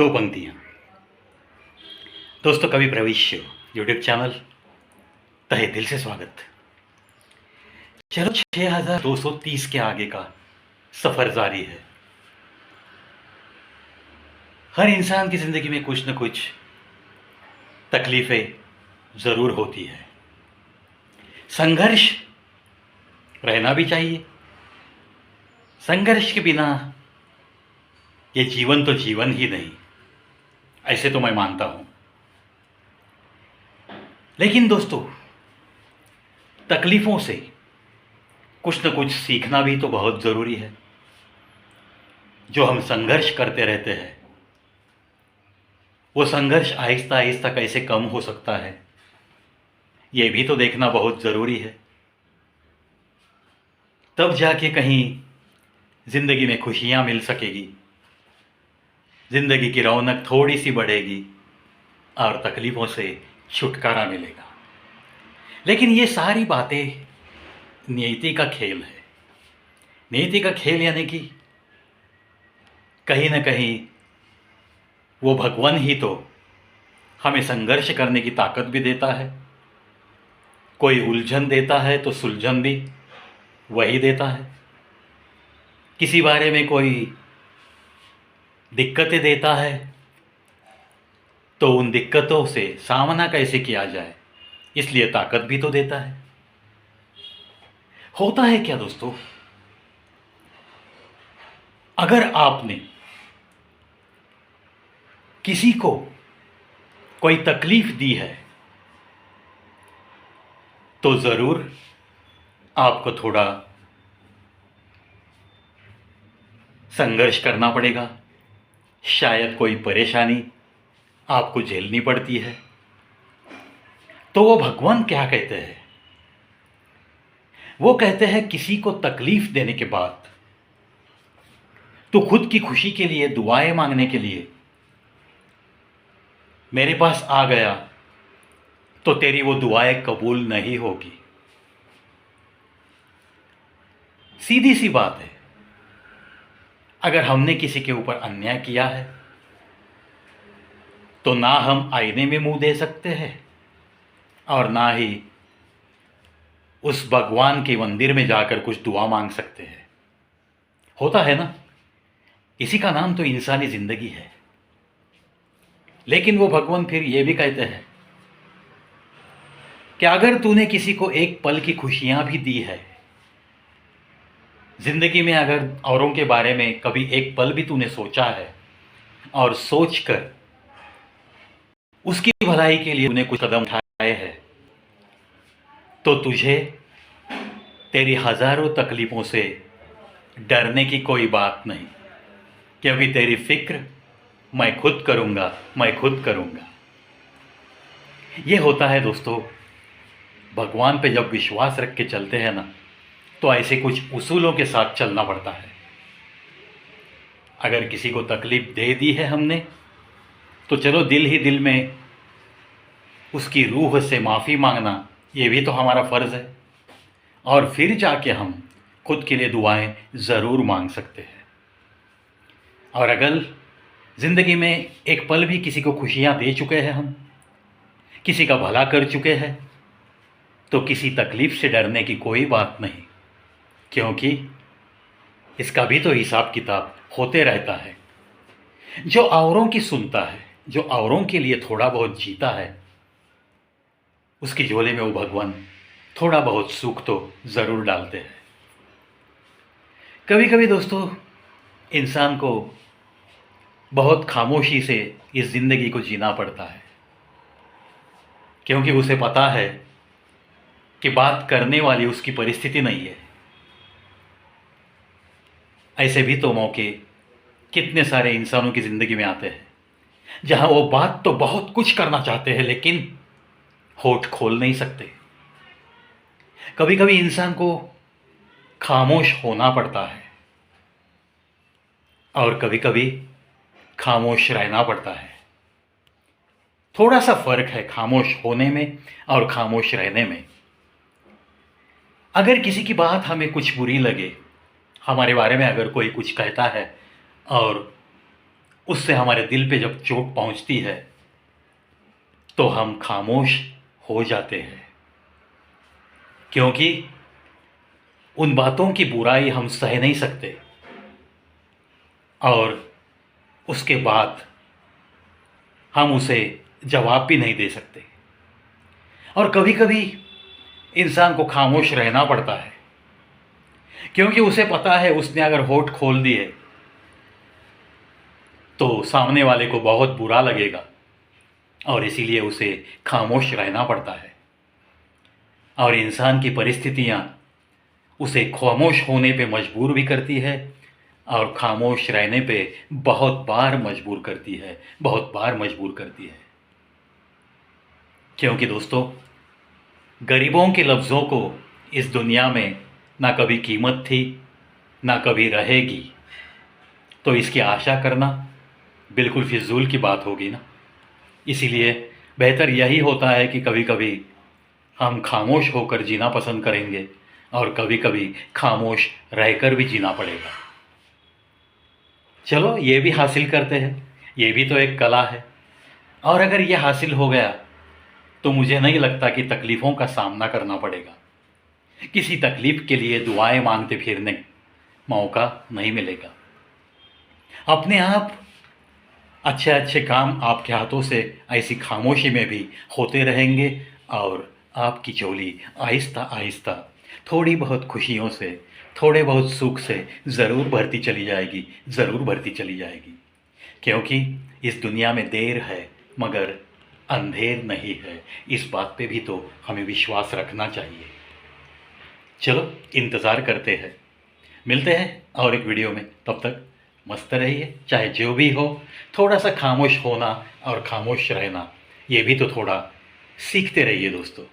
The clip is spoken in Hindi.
दो पंक्तियाँ। दोस्तों, कवि प्रविश्य यूट्यूब चैनल तहे दिल से स्वागत। चलो 6230 के आगे का सफ़र जारी है। हर इंसान की ज़िंदगी में कुछ न कुछ तकलीफ़ें ज़रूर होती है। संघर्ष रहना भी चाहिए। संघर्ष के बिना ये जीवन तो जीवन ही नहीं, ऐसे तो मैं मानता हूँ। लेकिन दोस्तों, तकलीफ़ों से कुछ न कुछ सीखना भी तो बहुत ज़रूरी है। जो हम संघर्ष करते रहते हैं, वो संघर्ष आहिस्ता आहिस्ता कैसे कम हो सकता है, ये भी तो देखना बहुत ज़रूरी है। तब जाके कहीं ज़िंदगी में खुशियाँ मिल सकेगी, ज़िंदगी की रौनक थोड़ी सी बढ़ेगी और तकलीफ़ों से छुटकारा मिलेगा। लेकिन ये सारी बातें नियति का खेल है। नियति का खेल यानी कि कहीं ना कहीं वो भगवान ही तो हमें संघर्ष करने की ताकत भी देता है। कोई उलझन देता है तो सुलझन भी वही देता है। किसी बारे में कोई दिक्कतें देता है तो उन दिक्कतों से सामना कैसे किया जाए, इसलिए ताकत भी तो देता है। होता है क्या दोस्तों, अगर आपने किसी को कोई तकलीफ दी है तो ज़रूर आपको थोड़ा संघर्ष करना पड़ेगा। शायद कोई परेशानी आपको झेलनी पड़ती है। तो वो भगवान क्या कहते हैं? वो कहते हैं किसी को तकलीफ देने के बाद तो खुद की खुशी के लिए दुआएं मांगने के लिए मेरे पास आ गया तो तेरी वो दुआएं कबूल नहीं होगी। सीधी सी बात है। अगर हमने किसी के ऊपर अन्याय किया है तो ना हम आईने में मुंह दे सकते हैं और ना ही उस भगवान के मंदिर में जाकर कुछ दुआ मांग सकते हैं। होता है ना, इसी का नाम तो इंसानी जिंदगी है। लेकिन वो भगवान फिर ये भी कहते हैं कि अगर तूने किसी को एक पल की खुशियां भी दी है जिंदगी में, अगर औरों के बारे में कभी एक पल भी तूने सोचा है और सोचकर उसकी भलाई के लिए तूने कुछ कदम उठाए हैं, तो तुझे तेरी हजारों तकलीफों से डरने की कोई बात नहीं, क्योंकि तेरी फिक्र मैं खुद करूंगा, मैं खुद करूंगा। ये होता है दोस्तों, भगवान पे जब विश्वास रख के चलते हैं ना, तो ऐसे कुछ उसूलों के साथ चलना पड़ता है। अगर किसी को तकलीफ दे दी है हमने, तो चलो दिल ही दिल में उसकी रूह से माफ़ी मांगना, ये भी तो हमारा फ़र्ज़ है। और फिर जाके हम खुद के लिए दुआएं ज़रूर मांग सकते हैं। और अगर ज़िंदगी में एक पल भी किसी को खुशियां दे चुके हैं, हम किसी का भला कर चुके हैं, तो किसी तकलीफ़ से डरने की कोई बात नहीं, क्योंकि इसका भी तो हिसाब किताब होते रहता है। जो औरों की सुनता है, जो औरों के लिए थोड़ा बहुत जीता है, उसकी झोले में वो भगवान थोड़ा बहुत सुख तो ज़रूर डालते हैं। कभी कभी दोस्तों, इंसान को बहुत खामोशी से इस ज़िंदगी को जीना पड़ता है, क्योंकि उसे पता है कि बात करने वाली उसकी परिस्थिति नहीं है। ऐसे भी तो मौके कितने सारे इंसानों की ज़िंदगी में आते हैं जहां वो बात तो बहुत कुछ करना चाहते हैं, लेकिन होठ खोल नहीं सकते। कभी कभी इंसान को खामोश होना पड़ता है और कभी कभी खामोश रहना पड़ता है। थोड़ा सा फर्क है खामोश होने में और खामोश रहने में। अगर किसी की बात हमें कुछ बुरी लगे, हमारे बारे में अगर कोई कुछ कहता है और उससे हमारे दिल पे जब चोट पहुंचती है तो हम खामोश हो जाते हैं, क्योंकि उन बातों की बुराई हम सह नहीं सकते और उसके बाद हम उसे जवाब भी नहीं दे सकते। और कभी कभी इंसान को खामोश रहना पड़ता है, क्योंकि उसे पता है उसने अगर होठ खोल दिए तो सामने वाले को बहुत बुरा लगेगा, और इसीलिए उसे खामोश रहना पड़ता है। और इंसान की परिस्थितियाँ उसे खामोश होने पे मजबूर भी करती है और खामोश रहने पे बहुत बार मजबूर करती है, बहुत बार मजबूर करती है। क्योंकि दोस्तों, गरीबों के लफ्ज़ों को इस दुनिया में ना कभी कीमत थी, ना कभी रहेगी, तो इसकी आशा करना बिल्कुल फिजूल की बात होगी ना। इसीलिए बेहतर यही होता है कि कभी कभी हम खामोश होकर जीना पसंद करेंगे और कभी कभी खामोश रहकर भी जीना पड़ेगा। चलो ये भी हासिल करते हैं, ये भी तो एक कला है। और अगर ये हासिल हो गया तो मुझे नहीं लगता कि तकलीफ़ों का सामना करना पड़ेगा, किसी तकलीफ़ के लिए दुआएं मांगते फिरने मौका नहीं मिलेगा। अपने आप अच्छे अच्छे काम आपके हाथों से ऐसी खामोशी में भी होते रहेंगे और आपकी झोली आहिस्ता आहिस्ता थोड़ी बहुत खुशियों से, थोड़े बहुत सुख से ज़रूर भरती चली जाएगी, ज़रूर भरती चली जाएगी। क्योंकि इस दुनिया में देर है मगर अंधेर नहीं है, इस बात पे भी तो हमें विश्वास रखना चाहिए। चलो इंतज़ार करते हैं, मिलते हैं और एक वीडियो में। तब तक मस्त रहिए, चाहे जो भी हो। थोड़ा सा खामोश होना और खामोश रहना, ये भी तो थोड़ा सीखते रहिए दोस्तों।